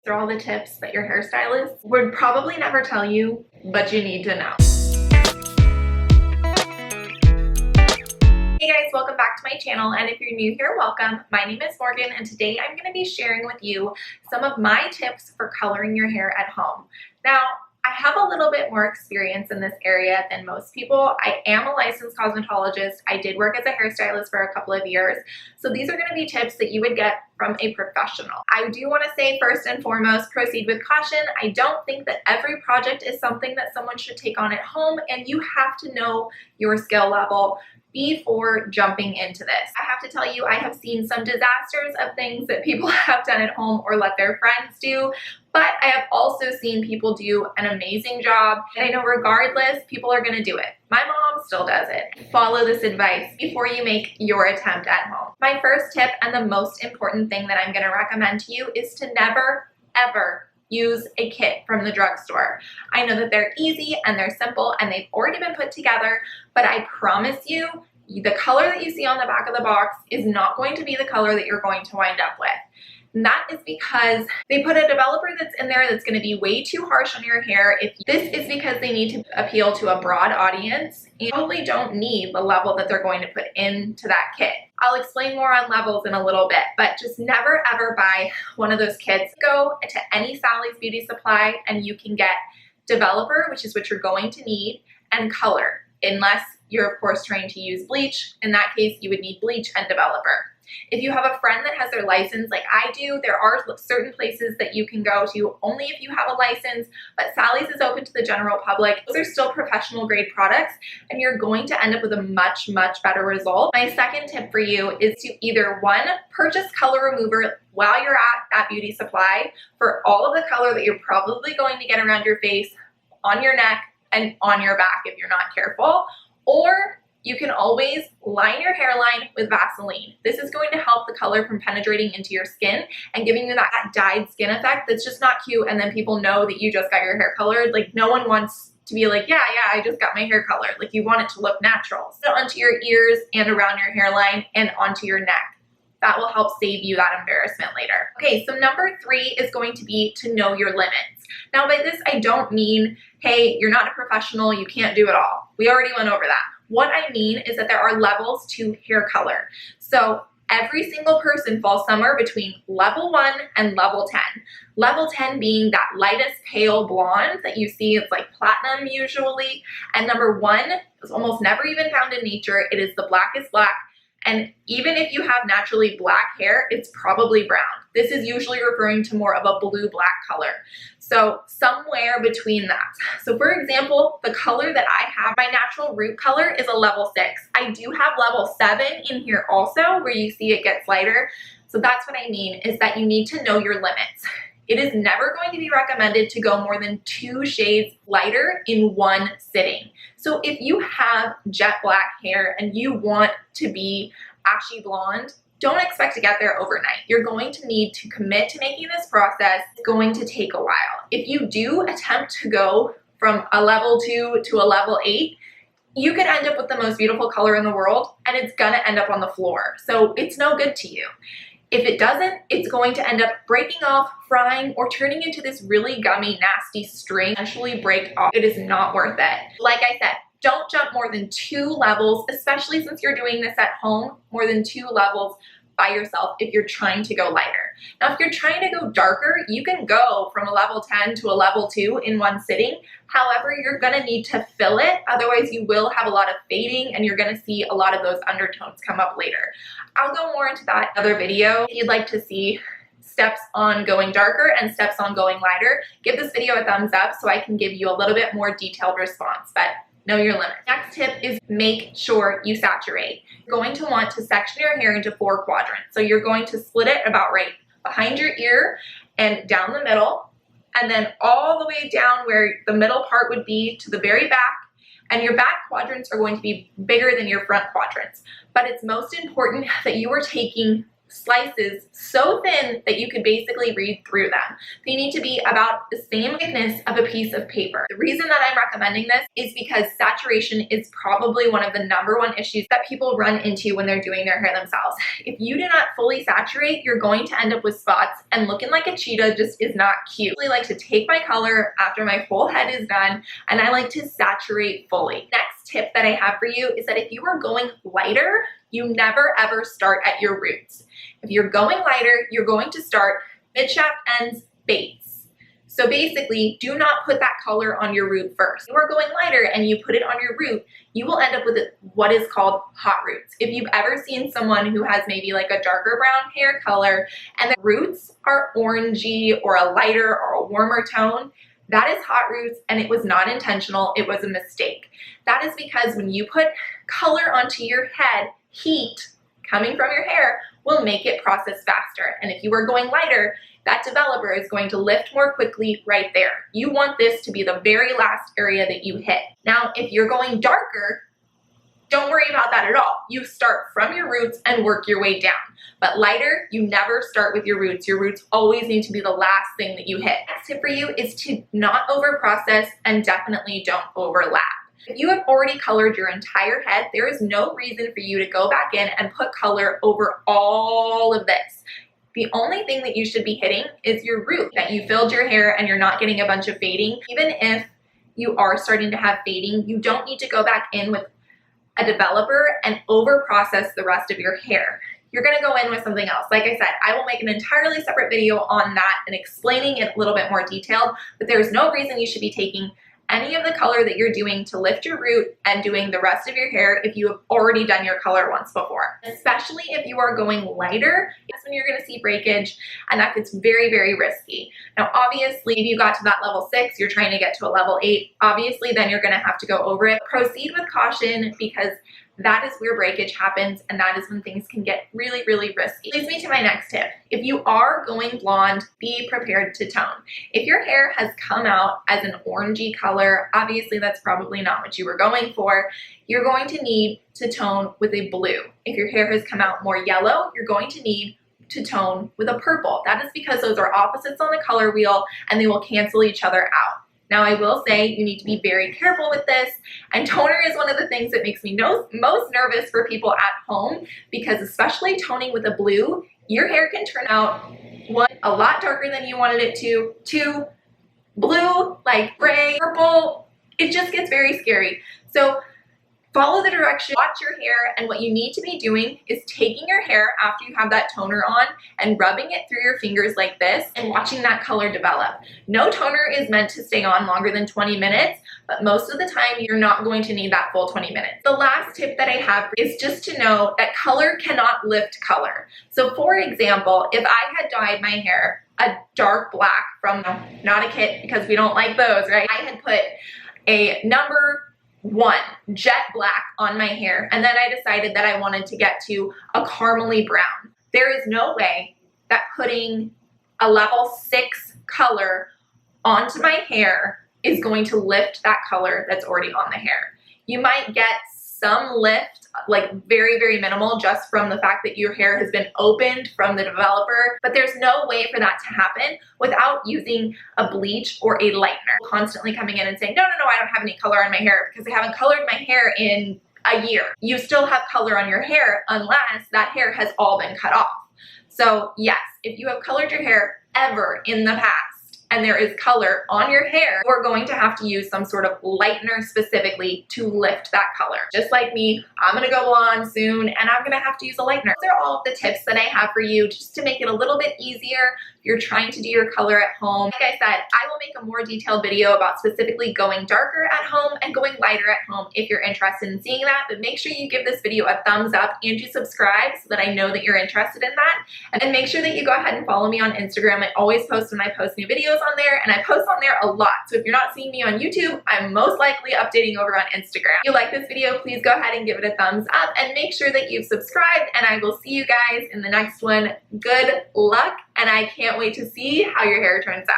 They're all the tips that your hairstylist would probably never tell you, but you need to know. Hey guys, welcome back to my channel, and if you're new here, welcome. My name is Morgan, and today I'm going to be sharing with you some of my tips for coloring your hair at home. Now, I have a little bit more experience in this area than most people. I am a licensed cosmetologist. I did work as a hairstylist for a couple of years. So these are going to be tips that you would get from a professional. I do want to say first and foremost, proceed with caution. I don't think that every project is something that someone should take on at home, and you have to know your skill level before jumping into this. I have to tell you, I have seen some disasters of things that people have done at home or let their friends do, but I have also seen people do an amazing job, and I know regardless, people are gonna do it. My mom still does it. Follow this advice before you make your attempt at home. My first tip, and the most important thing that I'm gonna recommend to you, is to never, ever use a kit from the drugstore. I know that they're easy and they're simple and they've already been put together, but I promise you, the color that you see on the back of the box is not going to be the color that you're going to wind up with. And that is because they put a developer that's in there that's going to be way too harsh on your hair. This is because they need to appeal to a broad audience. You probably don't need the level that they're going to put into that kit. I'll explain more on levels in a little bit, but just never ever buy one of those kits. Go to any Sally's Beauty Supply and you can get developer, which is what you're going to need, and color, unless you're of course trying to use bleach. In that case, you would need bleach and developer. If you have a friend that has their license like I do, there are certain places that you can go to only if you have a license, but Sally's is open to the general public. Those are still professional grade products, and you're going to end up with a much, much better result. My second tip for you is to either one, purchase color remover while you're at that beauty supply for all of the color that you're probably going to get around your face, on your neck, and on your back if you're not careful, or you can always line your hairline with Vaseline. This is going to help the color from penetrating into your skin and giving you that dyed skin effect that's just not cute, and then people know that you just got your hair colored. Like, no one wants to be like, yeah, I just got my hair colored. Like, you want it to look natural. So onto your ears and around your hairline and onto your neck. That will help save you that embarrassment later. Okay, so number 3 is going to be to know your limits. Now by this, I don't mean, hey, you're not a professional, you can't do it all. We already went over that. What I mean is that there are levels to hair color. So every single person falls somewhere between level 1 and level 10. Level 10 being that lightest pale blonde that you see, it's like platinum usually. And number 1 is almost never even found in nature. It is the blackest black. And even if you have naturally black hair, it's probably brown. This is usually referring to more of a blue-black color. So somewhere between that. So for example, the color that I have, my natural root color is a level 6. I do have level 7 in here also, where you see it gets lighter. So that's what I mean, is that you need to know your limits. It is never going to be recommended to go more than 2 shades lighter in one sitting. So if you have jet black hair and you want to be ashy blonde, don't expect to get there overnight. You're going to need to commit to making this process. It's going to take a while. If you do attempt to go from a level 2 to a level 8, you could end up with the most beautiful color in the world, and it's gonna end up on the floor. So it's no good to you. If it doesn't, it's going to end up breaking off, frying, or turning into this really gummy, nasty string, eventually break off. It is not worth it. Like I said, don't jump more than 2 levels, especially since you're doing this at home, more than 2 levels by yourself if you're trying to go lighter. Now, if you're trying to go darker, you can go from a level 10 to a level 2 in one sitting. However, you're gonna need to fill it. Otherwise, you will have a lot of fading and you're gonna see a lot of those undertones come up later. I'll go more into that other video. If you'd like to see steps on going darker and steps on going lighter, give this video a thumbs up so I can give you a little bit more detailed response. But know your limits. Next tip is make sure you saturate. You're going to want to section your hair into 4 quadrants. So you're going to split it about right behind your ear and down the middle, and then all the way down where the middle part would be to the very back. And your back quadrants are going to be bigger than your front quadrants. But it's most important that you are taking slices so thin that you could basically read through them. They need to be about the same thickness of a piece of paper. The reason that I'm recommending this is because saturation is probably one of the #1 issues that people run into when they're doing their hair themselves. If you do not fully saturate, you're going to end up with spots, and looking like a cheetah just is not cute. I like to take my color after my whole head is done, and I like to saturate fully. Next tip that I have for you is that if you are going lighter, you never ever start at your roots. If you're going lighter, you're going to start mid-shaft ends, base. So basically, do not put that color on your root first. If you are going lighter and you put it on your root, you will end up with what is called hot roots. If you've ever seen someone who has maybe like a darker brown hair color and the roots are orangey or a lighter or a warmer tone, that is hot roots, and it was not intentional, it was a mistake. That is because when you put color onto your head, heat coming from your hair will make it process faster. And if you are going lighter, that developer is going to lift more quickly right there. You want this to be the very last area that you hit. Now, if you're going darker, don't worry about that at all. You start from your roots and work your way down. But lighter, you never start with your roots. Your roots always need to be the last thing that you hit. Next tip for you is to not over process and definitely don't overlap. If you have already colored your entire head, there is no reason for you to go back in and put color over all of this. The only thing that you should be hitting is your root, that you filled your hair and you're not getting a bunch of fading. Even if you are starting to have fading, you don't need to go back in with a developer and over process the rest of your hair. You're gonna go in with something else. Like I said, I will make an entirely separate video on that and explaining it a little bit more detailed, but there's no reason you should be taking any of the color that you're doing to lift your root and doing the rest of your hair if you have already done your color once before. Especially if you are going lighter, that's when you're gonna see breakage, and that gets very, very risky. Now, obviously, if you got to that level 6, you're trying to get to a level 8, obviously then you're gonna have to go over it. Proceed with caution because that is where breakage happens, and that is when things can get really, really risky. Leads me to my next tip. If you are going blonde, be prepared to tone. If your hair has come out as an orangey color, obviously that's probably not what you were going for. You're going to need to tone with a blue. If your hair has come out more yellow, you're going to need to tone with a purple. That is because those are opposites on the color wheel and they will cancel each other out. Now, I will say you need to be very careful with this, and toner is one of the things that makes me most nervous for people at home, because especially toning with a blue, your hair can turn out, 1, a lot darker than you wanted it to, 2, blue, like gray, purple, it just gets very scary. So follow the direction, watch your hair, and what you need to be doing is taking your hair after you have that toner on and rubbing it through your fingers like this and watching that color develop. No toner is meant to stay on longer than 20 minutes, but most of the time you're not going to need that full 20 minutes. The last tip that I have is just to know that color cannot lift color. So for example, if I had dyed my hair a dark black from, not a kit because we don't like those, right? I had put a number 1 jet black on my hair, and then I decided that I wanted to get to a caramely brown. There is no way that putting a level 6 color onto my hair is going to lift that color that's already on the hair. You might get some lift, like very, very minimal, just from the fact that your hair has been opened from the developer, but there's no way for that to happen without using a bleach or a lightener. Constantly coming in and saying, no, I don't have any color on my hair because I haven't colored my hair in a year. You still have color on your hair unless that hair has all been cut off. So yes, if you have colored your hair ever in the past, and there is color on your hair, you're going to have to use some sort of lightener specifically to lift that color. Just like me, I'm gonna go blonde soon and I'm gonna have to use a lightener. Those are all of the tips that I have for you just to make it a little bit easier if you're trying to do your color at home. Like I said, I will make a more detailed video about specifically going darker at home and going lighter at home if you're interested in seeing that, but make sure you give this video a thumbs up and you subscribe so that I know that you're interested in that. And then make sure that you go ahead and follow me on Instagram. I always post when I post new videos on there, and I post on there a lot. So if you're not seeing me on YouTube, I'm most likely updating over on Instagram. If you like this video, please go ahead and give it a thumbs up and make sure that you've subscribed, and I will see you guys in the next one. Good luck, and I can't wait to see how your hair turns out.